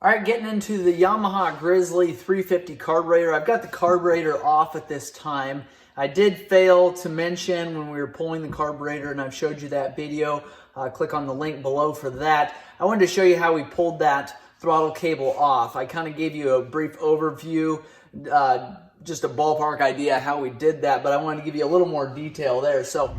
All right, getting into the Yamaha Grizzly 350 carburetor. I've got the carburetor off at this time. I did fail to mention when we were pulling the carburetor, and I've showed you that video. Click on the link below for that. I wanted to show you how we pulled that throttle cable off. I kind of gave you a brief overview, just a ballpark idea how we did that, but I wanted to give you a little more detail there. So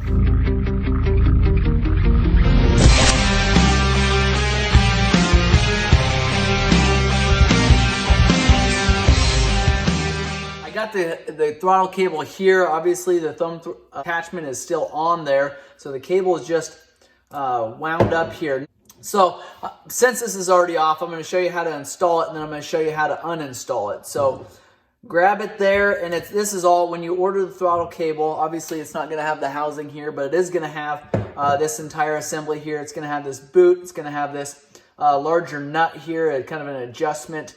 I got the throttle cable here. Obviously the thumb attachment is still on there, so the cable is just wound up here. So since this is already off, I'm going to show you how to install it, and then I'm going to show you how to uninstall it. So grab it there, and this is all when you order the throttle cable. Obviously it's not going to have the housing here, but it is going to have this entire assembly here. It's going to have this boot. It's going to have this larger nut here, kind of an adjustment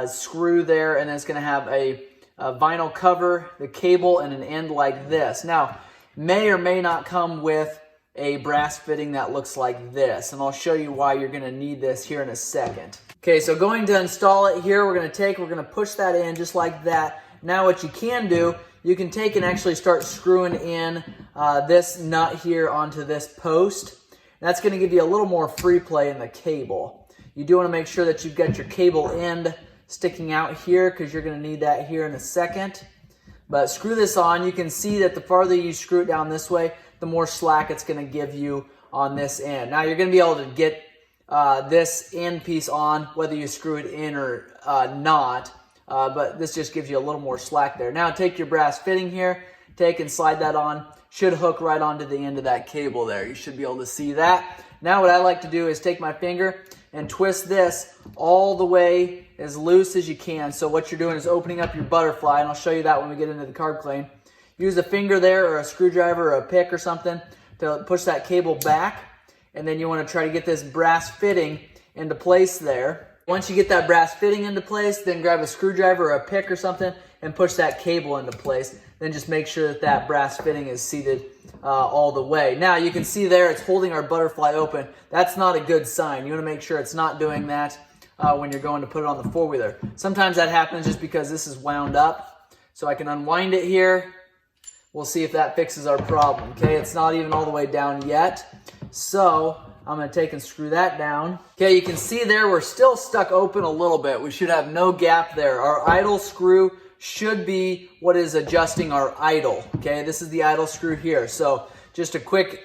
screw there, and then it's going to have a vinyl cover, the cable, and an end like this. Now, may or may not come with a brass fitting that looks like this, and I'll show you why you're going to need this here in a second. Okay, so going to install it here, we're going to push that in just like that. Now what you can do, you can take and actually start screwing in this nut here onto this post. That's going to give you a little more free play in the cable. You do want to make sure that you've got your cable end sticking out here, because you're going to need that here in a second. But screw this on. You can see that the farther you screw it down this way, the more slack it's going to give you on this end. Now you're going to be able to get this end piece on whether you screw it in or not, but this just gives you a little more slack there. Now take your brass fitting here, take and slide that on. Should hook right onto the end of that cable there. You should be able to see that. Now what I like to do is take my finger and twist this all the way as loose as you can. So what you're doing is opening up your butterfly, and I'll show you that when we get into the Carb Clean. Use a finger there, or a screwdriver, or a pick or something to push that cable back, and then you want to try to get this brass fitting into place there. Once you get that brass fitting into place, then grab a screwdriver or a pick or something and push that cable into place. Then just make sure that that brass fitting is seated all the way. Now you can see there it's holding our butterfly open. That's not a good sign. You want to make sure it's not doing that when you're going to put it on the four-wheeler. Sometimes that happens just because this is wound up. So I can unwind it here. We'll see if that fixes our problem. Okay, it's not even all the way down yet. So I'm going to take and screw that down. Okay, you can see there we're still stuck open a little bit. We should have no gap there. Our idle screw should be what is adjusting our idle. Okay, this is the idle screw here. So just a quick,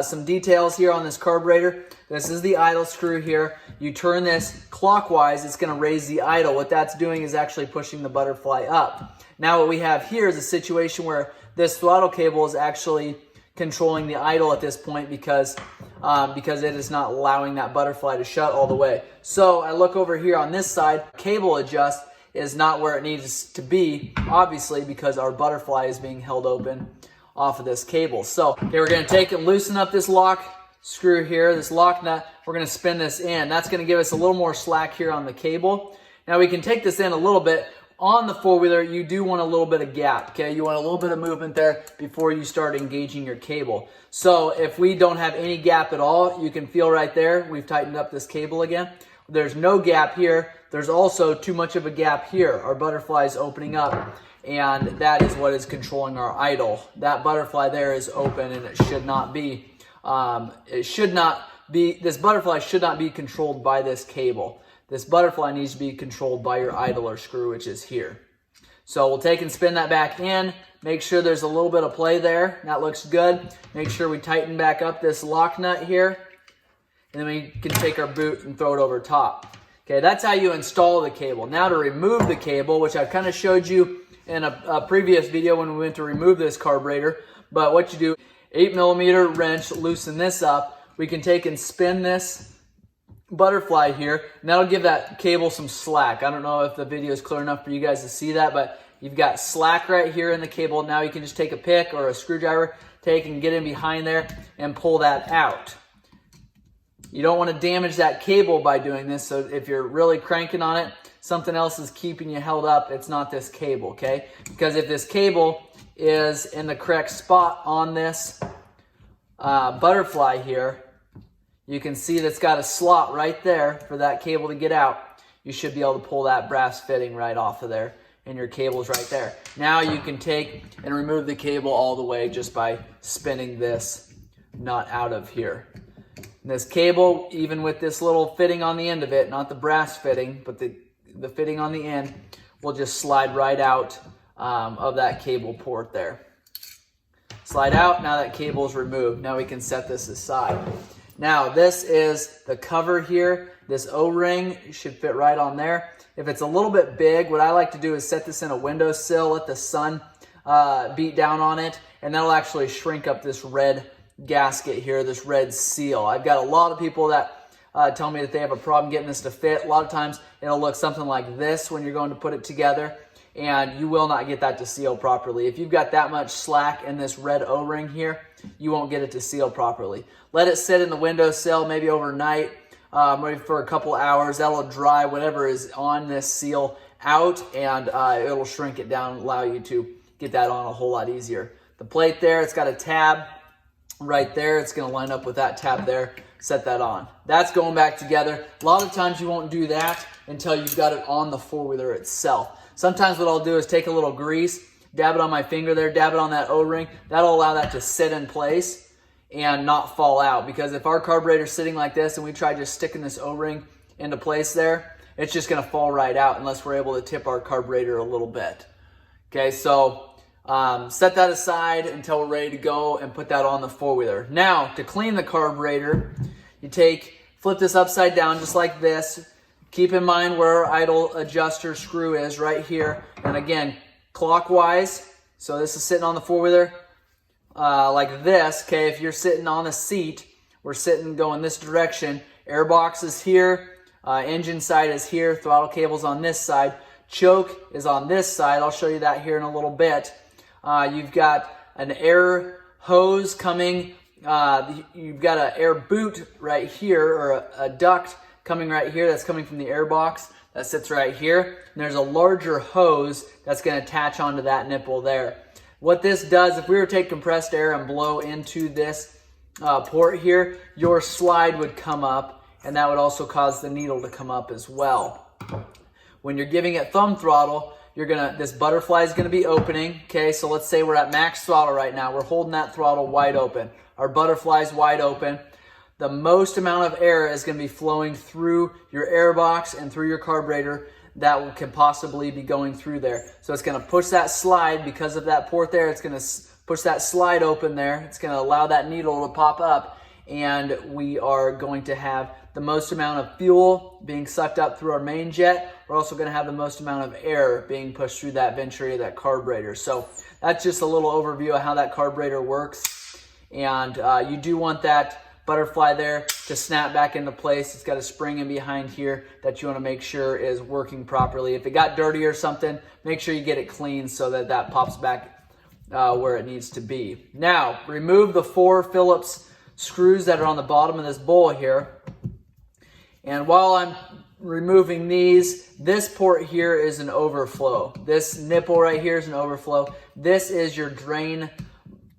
some details here on this carburetor. This is the idle screw here. You turn this clockwise, it's going to raise the idle. What that's doing is actually pushing the butterfly up. Now what we have here is a situation where this throttle cable is actually controlling the idle at this point because it is not allowing that butterfly to shut all the way. So I look over here on this side, cable adjust is not where it needs to be, obviously, because our butterfly is being held open off of this cable. So okay, we're going to take and loosen up this lock screw here, this lock nut. We're going to spin this in. That's going to give us a little more slack here on the cable. Now we can take this in a little bit. On the four-wheeler, you do want a little bit of gap, okay? You want a little bit of movement there before you start engaging your cable. So if we don't have any gap at all, you can feel right there, we've tightened up this cable again. There's no gap here. There's also too much of a gap here. Our butterfly is opening up, and that is what is controlling our idle. That butterfly there is open, and it should not be. This butterfly should not be controlled by this cable. This butterfly needs to be controlled by your idler screw, which is here. So we'll take and spin that back in. Make sure there's a little bit of play there. That looks good. Make sure we tighten back up this lock nut here. And then we can take our boot and throw it over top. Okay, that's how you install the cable. Now to remove the cable, which I've kind of showed you in a previous video when we went to remove this carburetor. But what you do, 8mm wrench, loosen this up. We can take and spin this butterfly here, and that'll give that cable some slack. I don't know if the video is clear enough for you guys to see that, but you've got slack right here in the cable. Now you can just take a pick or a screwdriver, take and get in behind there and pull that out. You don't want to damage that cable by doing this, so if you're really cranking on it, something else is keeping you held up. It's not this cable, okay? Because if this cable is in the correct spot on this butterfly here, you can see that's got a slot right there for that cable to get out. you should be able to pull that brass fitting right off of there, and your cable's right there. Now you can take and remove the cable all the way just by spinning this nut out of here. And this cable, even with this little fitting on the end of it, not the brass fitting, but the fitting on the end, will just slide right out of that cable port there. Slide out, now that cable is removed. Now we can set this aside. Now this is the cover here. This O-ring should fit right on there. If it's a little bit big, what I like to do is set this in a windowsill, let the sun beat down on it, and that'll actually shrink up this red gasket here, this red seal. I've got a lot of people that tell me that they have a problem getting this to fit. A lot of times it'll look something like this when you're going to put it together, and you will not get that to seal properly. If you've got that much slack in this red O-ring here, you won't get it to seal properly. Let it sit in the windowsill maybe overnight, maybe for a couple hours. That'll dry whatever is on this seal out, and it'll shrink it down and allow you to get that on a whole lot easier. The plate there, it's got a tab right there. It's going to line up with that tab there. Set that on. That's going back together. A lot of times you won't do that until you've got it on the four-wheeler itself. Sometimes what I'll do is take a little grease, dab it on my finger there, dab it on that O-ring. That'll allow that to sit in place and not fall out, because if our carburetor's sitting like this and we try just sticking this O-ring into place there, it's just going to fall right out unless we're able to tip our carburetor a little bit. Okay, so set that aside until we're ready to go and put that on the four-wheeler. Now, to clean the carburetor, you flip this upside down just like this. Keep in mind where our idle adjuster screw is right here. And again, clockwise. So this is sitting on the four-wheeler like this. Okay, if you're sitting on the seat, we're sitting going this direction. Airbox is here. Engine side is here. Throttle cable's on this side. Choke is on this side. I'll show you that here in a little bit. You've got an air hose coming. You've got an air boot right here, or a duct coming right here. That's coming from the air box. That sits right here. And there's a larger hose that's going to attach onto that nipple there. What this does, if we were to take compressed air and blow into this port here, your slide would come up, and that would also cause the needle to come up as well. When you're giving it thumb throttle, this butterfly is gonna be opening. Okay, so let's say we're at max throttle right now. We're holding that throttle wide open. Our butterfly's wide open. The most amount of air is gonna be flowing through your air box and through your carburetor that can possibly be going through there. So it's gonna push that slide because of that port there. It's gonna push that slide open there. It's gonna allow that needle to pop up, and we are going to have the most amount of fuel being sucked up through our main jet. We're also going to have the most amount of air being pushed through that venturi of that carburetor. So that's just a little overview of how that carburetor works. And you do want that butterfly there to snap back into place. It's got a spring in behind here that you want to make sure is working properly. If it got dirty or something, make sure you get it clean so that that pops back where it needs to be. Now, remove the 4 Phillips screws that are on the bottom of this bowl here. And while I'm removing these, this port here is an overflow. This nipple right here is an overflow. This is your drain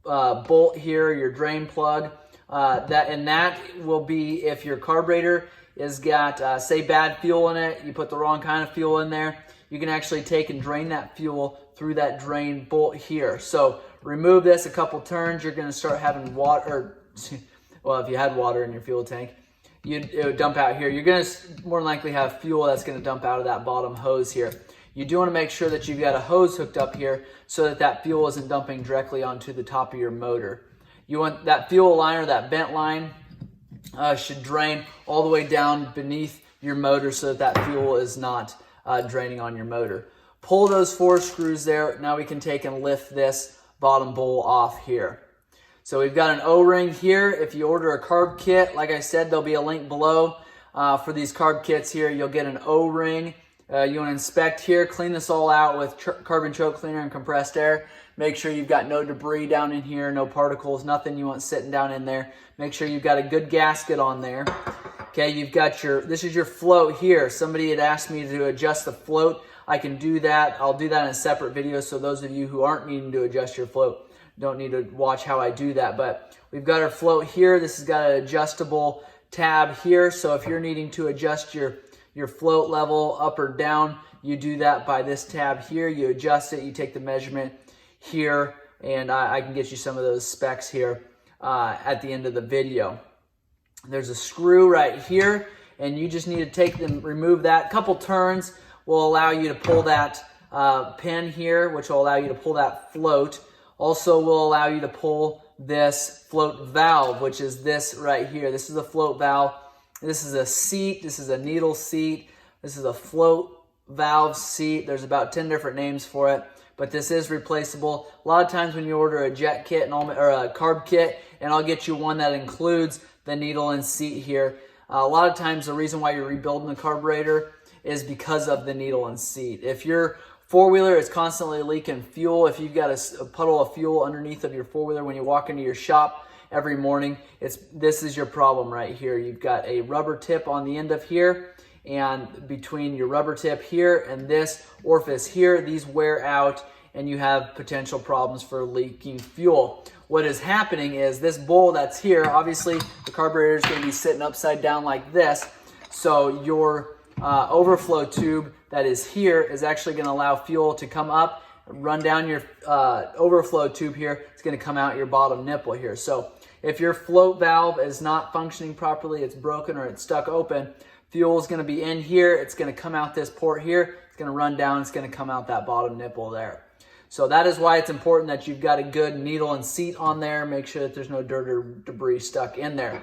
bolt here, your drain plug. That will be if your carburetor has got, say, bad fuel in it, you put the wrong kind of fuel in there, you can actually take and drain that fuel through that drain bolt here. So remove this a couple turns, you're going to start having water, well, if you had water in your fuel tank, it would dump out here. You're going to more than likely have fuel that's going to dump out of that bottom hose here. You do want to make sure that you've got a hose hooked up here so that that fuel isn't dumping directly onto the top of your motor. You want that fuel line, or that vent line should drain all the way down beneath your motor so that that fuel is not draining on your motor. Pull those 4 screws there. Now we can take and lift this bottom bowl off here. So we've got an O-ring here. If you order a carb kit, like I said, there'll be a link below for these carb kits here. You'll get an O-ring. You want to inspect here, clean this all out with carbon choke cleaner and compressed air. Make sure you've got no debris down in here, no particles, nothing you want sitting down in there. Make sure you've got a good gasket on there. Okay, you've got this is your float here. Somebody had asked me to adjust the float. I can do that. I'll do that in a separate video, so those of you who aren't needing to adjust your float don't need to watch how I do that. But we've got our float here. This has got an adjustable tab here, so if you're needing to adjust your your float level up or down, you do that by this tab here. You adjust it, you take the measurement here, and I can get you some of those specs here at the end of the video. There's a screw right here, and you just need to take them, remove that. A couple turns will allow you to pull that pin here, which will allow you to pull that float. Also will allow you to pull this float valve, which is this right here. This is a float valve. This is a seat. This is a needle seat. This is a float valve seat. There's about 10 different names for it, but this is replaceable. A lot of times when you order a jet kit or a carb kit, and I'll get you one that includes the needle and seat here. A lot of times the reason why you're rebuilding the carburetor is because of the needle and seat. If your four-wheeler is constantly leaking fuel, if you've got a puddle of fuel underneath of your four-wheeler when you walk into your shop every morning, this is your problem right here. You've got a rubber tip on the end of here, and between your rubber tip here and this orifice here, these wear out and you have potential problems for leaking fuel. What is happening is this bowl that's here, obviously the carburetor is going to be sitting upside down like this, so your overflow tube that is here is actually going to allow fuel to come up, run down your overflow tube here. It's going to come out your bottom nipple here. So if your float valve is not functioning properly, it's broken or it's stuck open, fuel is going to be in here. It's going to come out this port here. It's going to run down. It's going to come out that bottom nipple there. So that is why it's important that you've got a good needle and seat on there. Make sure that there's no dirt or debris stuck in there.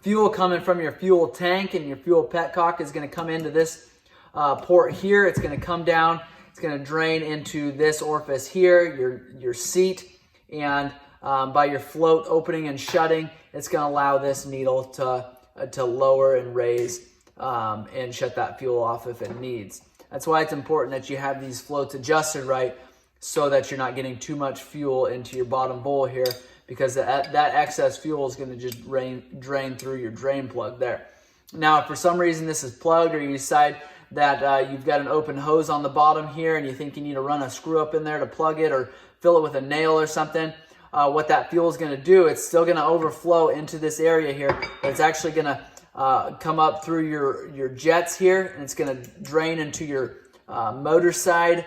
Fuel coming from your fuel tank and your fuel petcock is going to come into this port here. It's going to come down. It's going to drain into this orifice here, your seat, and by your float opening and shutting, it's going to allow this needle to lower and raise and shut that fuel off if it needs. That's why it's important that you have these floats adjusted right, so that you're not getting too much fuel into your bottom bowl here, because that excess fuel is going to just drain through your drain plug there. Now, if for some reason this is plugged, or you decide that you've got an open hose on the bottom here and you think you need to run a screw up in there to plug it or fill it with a nail or something, what that fuel is going to do, it's still going to overflow into this area here, but it's actually going to come up through your jets here, and it's going to drain into your motor side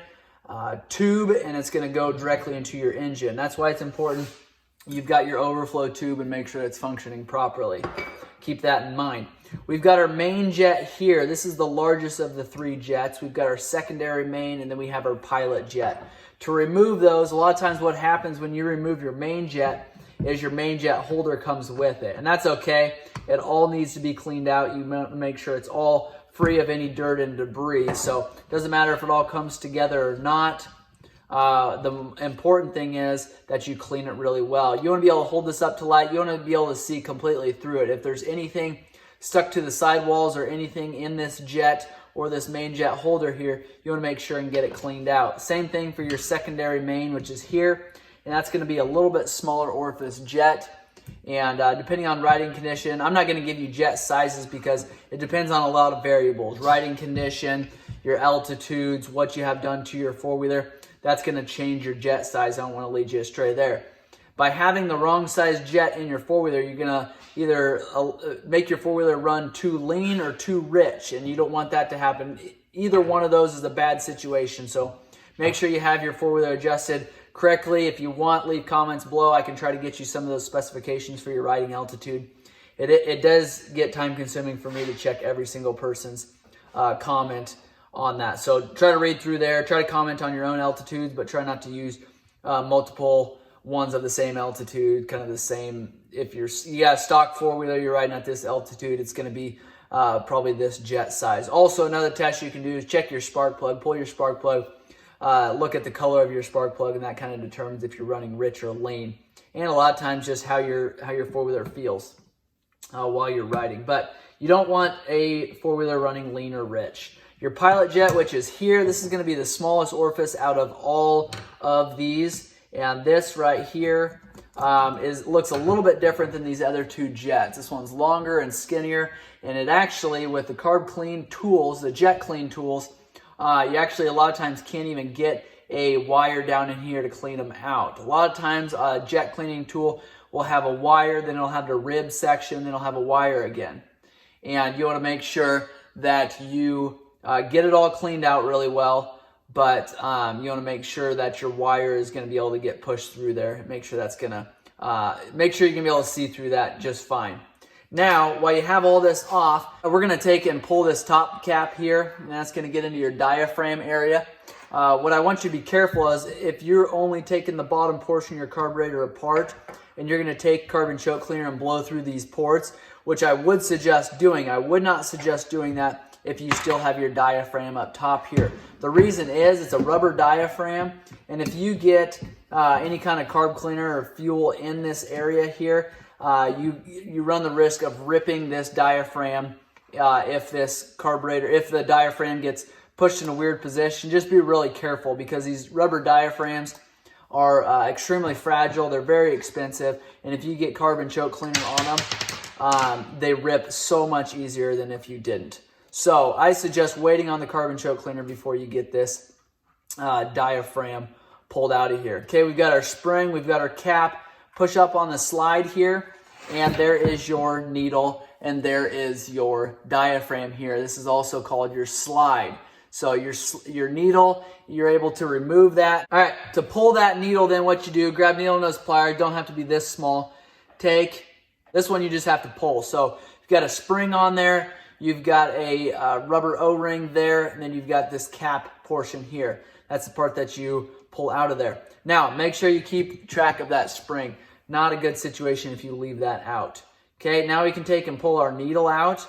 tube, and it's going to go directly into your engine. That's why it's important you've got your overflow tube and make sure it's functioning properly. Keep that in mind. We've got our main jet here. This is the largest of the three jets. We've got our secondary main, and then we have our pilot jet. To remove those, a lot of times what happens when you remove your main jet is your main jet holder comes with it, and that's okay. It all needs to be cleaned out. You make sure it's all free of any dirt and debris. So it doesn't matter if it all comes together or not. The important thing is that you clean it really well. You want to be able to hold this up to light. You want to be able to see completely through it. If there's anything stuck to the sidewalls or anything in this jet or this main jet holder here, you want to make sure and get it cleaned out. Same thing for your secondary main, which is here, and that's going to be a little bit smaller orifice jet. And depending on riding condition, I'm not going to give you jet sizes because it depends on a lot of variables. Riding condition, your altitudes, what you have done to your four-wheeler, that's going to change your jet size. I don't want to lead you astray there. By having the wrong size jet in your four-wheeler, you're going to either make your four-wheeler run too lean or too rich, and you don't want that to happen. Either one of those is a bad situation, so make sure you have your four-wheeler adjusted correctly. If you want, leave comments below. I can try to get you some of those specifications for your riding altitude. It does get time consuming for me to check every single person's comment on that. So try to read through there, try to comment on your own altitudes, but try not to use multiple ones of the same altitude, kind of the same. If you got a stock four-wheeler, you're riding at this altitude, it's going to be probably this jet size. Also, another test you can do is check your spark plug, pull your spark plug, look at the color of your spark plug, and that kind of determines if you're running rich or lean. And a lot of times just how your four-wheeler feels while you're riding. But you don't want a four-wheeler running lean or rich. Your pilot jet, which is here, this is going to be the smallest orifice out of all of these. And this right here looks a little bit different than these other two jets. This one's longer and skinnier. And it actually, with the Carb Clean tools, the Jet Clean tools, you actually a lot of times can't even get a wire down in here to clean them out. A lot of times a jet cleaning tool will have a wire, then it'll have the rib section, then it'll have a wire again. And you want to make sure that you get it all cleaned out really well, but you want to make sure that your wire is going to be able to get pushed through there. Make sure that's going to, make sure you're going to be able to see through that just fine. Now, while you have all this off, we're going to take and pull this top cap here, and that's going to get into your diaphragm area. What I want you to be careful is if you're only taking the bottom portion of your carburetor apart and you're going to take carbon choke cleaner and blow through these ports, which I would suggest doing. I would not suggest doing that if you still have your diaphragm up top here. The reason is it's a rubber diaphragm, and if you get any kind of carb cleaner or fuel in this area here, you run the risk of ripping this diaphragm if the diaphragm gets pushed in a weird position. Just be really careful because these rubber diaphragms are extremely fragile. They're very expensive, and if you get carbon choke cleaner on them, they rip so much easier than if you didn't. So I suggest waiting on the carbon choke cleaner before you get this diaphragm pulled out of here. Okay, we've got our spring, we've got our cap. Push up on the slide here, and there is your needle, and there is your diaphragm here. This is also called your slide. So your needle, you're able to remove that. All right, to pull that needle, then what you do, grab needle nose pliers, don't have to be this small. Take, this one you just have to pull. So you've got a spring on there, you've got a rubber O-ring there, and then you've got this cap portion here. That's the part that you pull out of there. Now, make sure you keep track of that spring. Not a good situation if you leave that out. Okay, now we can take and pull our needle out.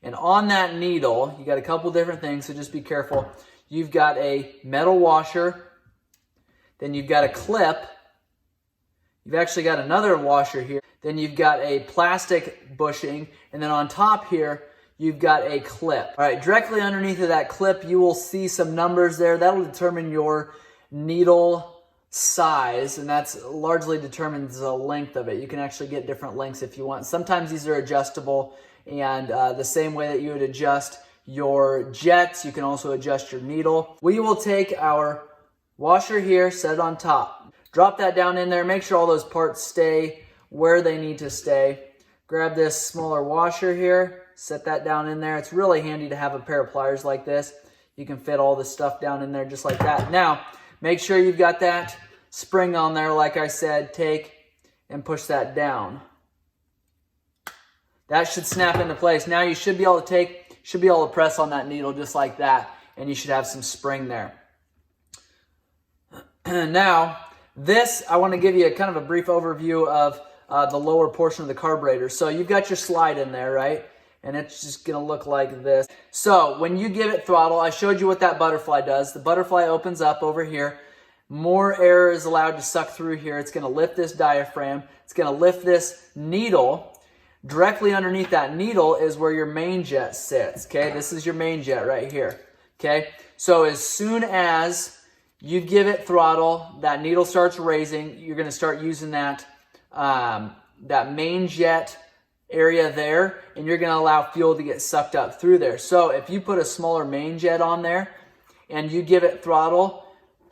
And on that needle, you got a couple different things, so just be careful. You've got a metal washer, then you've got a clip. You've actually got another washer here. Then you've got a plastic bushing, and then on top here, you've got a clip. All right, directly underneath of that clip, you will see some numbers there. That'll determine your needle size, and that's largely determines the length of it. You can actually get different lengths if you want. Sometimes these are adjustable, and the same way that you would adjust your jets, you can also adjust your needle. We will take our washer here, set it on top. Drop that down in there, make sure all those parts stay where they need to stay. Grab this smaller washer here, set that down in there. It's really handy to have a pair of pliers like this. You can fit all the stuff down in there just like that. Now, make sure you've got that spring on there, like I said. Take and push that down. That should snap into place. Now you should be able to press on that needle just like that, and you should have some spring there. Now, this, I want to give you a kind of a brief overview of the lower portion of the carburetor. So you've got your slide in there, right? And it's just going to look like this. So when you give it throttle, I showed you what that butterfly does. The butterfly opens up over here. More air is allowed to suck through here. It's going to lift this diaphragm. It's going to lift this needle. Directly underneath that needle is where your main jet sits. Okay, this is your main jet right here. Okay, so as soon as you give it throttle, that needle starts raising. You're going to start using that that main jet area there, and you're going to allow fuel to get sucked up through there. So if you put a smaller main jet on there and you give it throttle,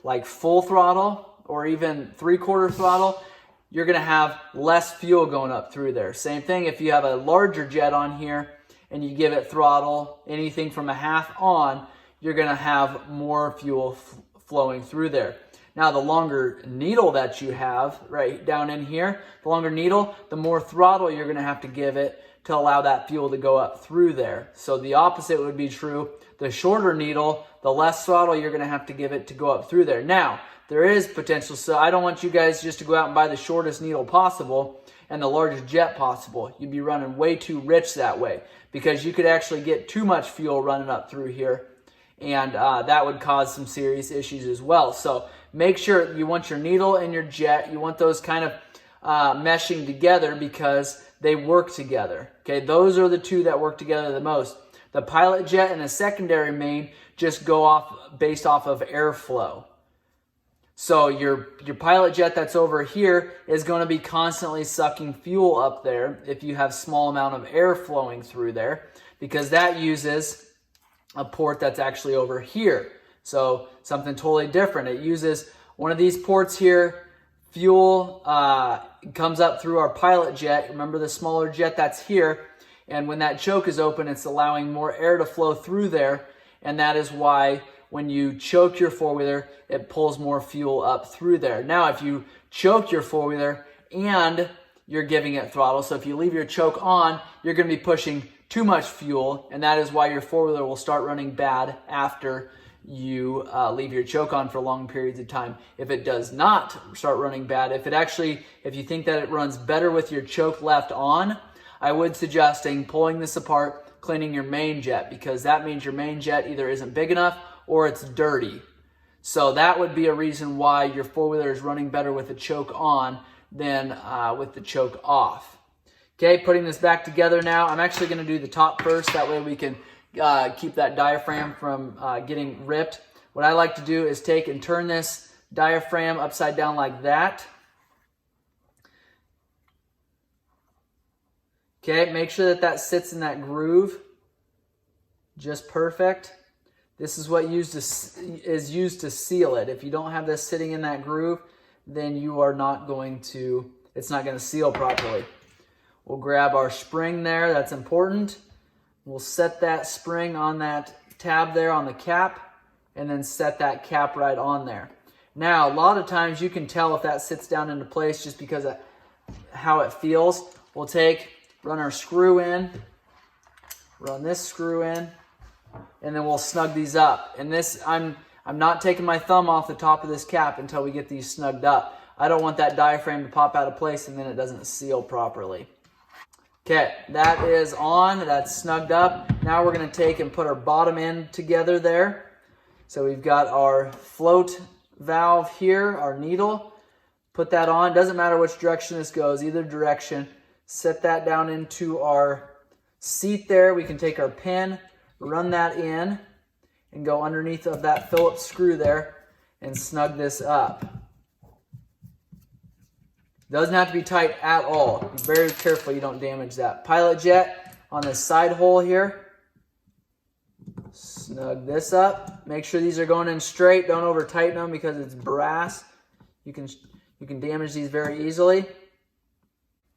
like full throttle or even 3/4 throttle, you're going to have less fuel going up through there. Same thing if you have a larger jet on here and you give it throttle, anything from a half on, you're going to have more fuel flowing through there. Now, the longer needle that you have right down in here, the longer needle, the more throttle you're going to have to give it to allow that fuel to go up through there. So the opposite would be true. The shorter needle, the less throttle you're going to have to give it to go up through there. Now, there is potential, so I don't want you guys just to go out and buy the shortest needle possible and the largest jet possible. You'd be running way too rich that way because you could actually get too much fuel running up through here, and that would cause some serious issues as well. So make sure you want your needle and your jet, you want those kind of meshing together because they work together. Okay, those are the two that work together the most. The pilot jet and the secondary main just go off based off of airflow. So your pilot jet that's over here is going to be constantly sucking fuel up there if you have small amount of air flowing through there, because that uses a port that's actually over here. So something totally different. It uses one of these ports here. Fuel comes up through our pilot jet. Remember the smaller jet that's here, And when that choke is open, it's allowing more air to flow through there. And that is why when you choke your four-wheeler, it pulls more fuel up through there. Now, if you choke your four-wheeler and you're giving it throttle, so if you leave your choke on, you're going to be pushing too much fuel, and that is why your four-wheeler will start running bad after you leave your choke on for long periods of time. If it does not start running bad, if you think that it runs better with your choke left on, I would suggest pulling this apart, cleaning your main jet, because that means your main jet either isn't big enough or it's dirty. So that would be a reason why your four-wheeler is running better with the choke on than with the choke off. Okay, putting this back together now. I'm actually going to do the top first. That way we can keep that diaphragm from getting ripped. What I like to do is take and turn this diaphragm upside down like that. Okay, make sure that that sits in that groove. Just perfect. This is what is used to seal it. If you don't have this sitting in that groove, then you are not going to, it's not going to seal properly. We'll grab our spring there, that's important. We'll set that spring on that tab there on the cap, and then set that cap right on there. Now, a lot of times you can tell if that sits down into place just because of how it feels. We'll run our screw in, run this screw in, and then we'll snug these up. And this, I'm not taking my thumb off the top of this cap until we get these snugged up. I don't want that diaphragm to pop out of place and then it doesn't seal properly. Okay, that is on, that's snugged up. Now we're going to take and put our bottom end together there. So we've got our float valve here, our needle. Put that on. Doesn't matter which direction this goes, either direction. Set that down into our seat there. We can take our pin, run that in, and go underneath of that Phillips screw there and snug this up. Doesn't have to be tight at all. Be very careful you don't damage that. Pilot jet on this side hole here. Snug this up. Make sure these are going in straight. Don't over tighten them because it's brass. You can damage these very easily.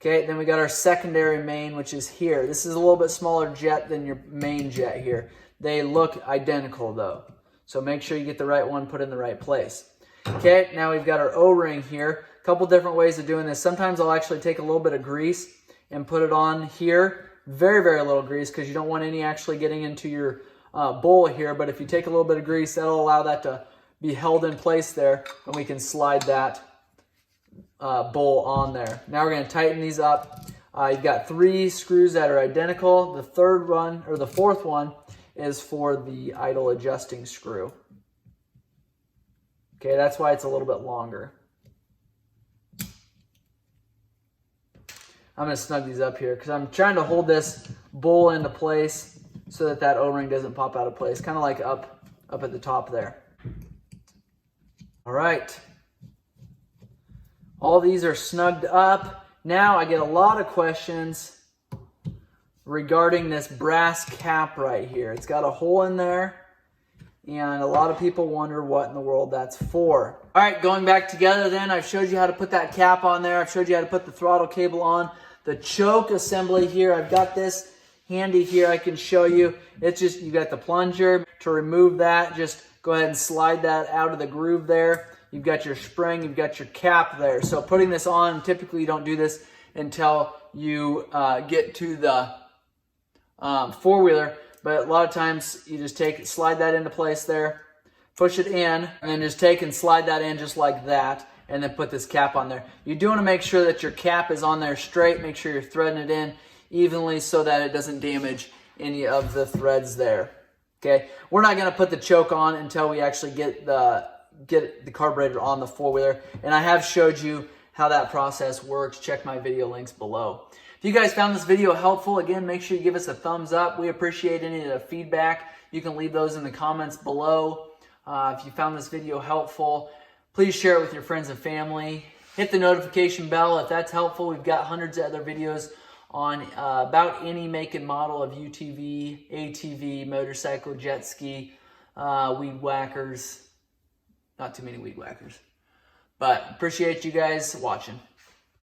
Okay, then we got our secondary main, which is here. This is a little bit smaller jet than your main jet here. They look identical though. So make sure you get the right one put in the right place. Okay, now we've got our O-ring here. A couple different ways of doing this. Sometimes I'll actually take a little bit of grease and put it on here. Very, very little grease because you don't want any actually getting into your bowl here. But if you take a little bit of grease, that'll allow that to be held in place there, and we can slide that bowl on there. Now we're going to tighten these up. You've got 3 screws that are identical. The third one, or the fourth one, is for the idle adjusting screw. Okay, that's why it's a little bit longer. I'm going to snug these up here because I'm trying to hold this bowl into place so that that O-ring doesn't pop out of place, kind of like up at the top there. All right. All these are snugged up. Now I get a lot of questions regarding this brass cap right here. It's got a hole in there, and a lot of people wonder what in the world that's for. All right, going back together then, I've showed you how to put that cap on there. I've showed you how to put the throttle cable on. The choke assembly here, I've got this handy here. I can show you. It's just, you got the plunger. To remove that, just go ahead and slide that out of the groove there. You've got your spring, you've got your cap there. So putting this on, typically you don't do this until you get to the four-wheeler, but a lot of times you just slide that into place there, push it in, and then just take and slide that in just like that, and then put this cap on there. You do want to make sure that your cap is on there straight. Make sure you're threading it in evenly so that it doesn't damage any of the threads there. Okay, we're not going to put the choke on until we actually get the carburetor on the four-wheeler, and I have showed you how that process works. Check my video links below. If you guys found this video helpful, again, make sure you give us a thumbs up. We appreciate any of the feedback. You can leave those in the comments below. If you found this video helpful, please share it with your friends and family. Hit the notification bell if that's helpful. We've got hundreds of other videos on about any make and model of UTV, ATV, motorcycle, jet ski, weed whackers. Not too many weed whackers. But appreciate you guys watching.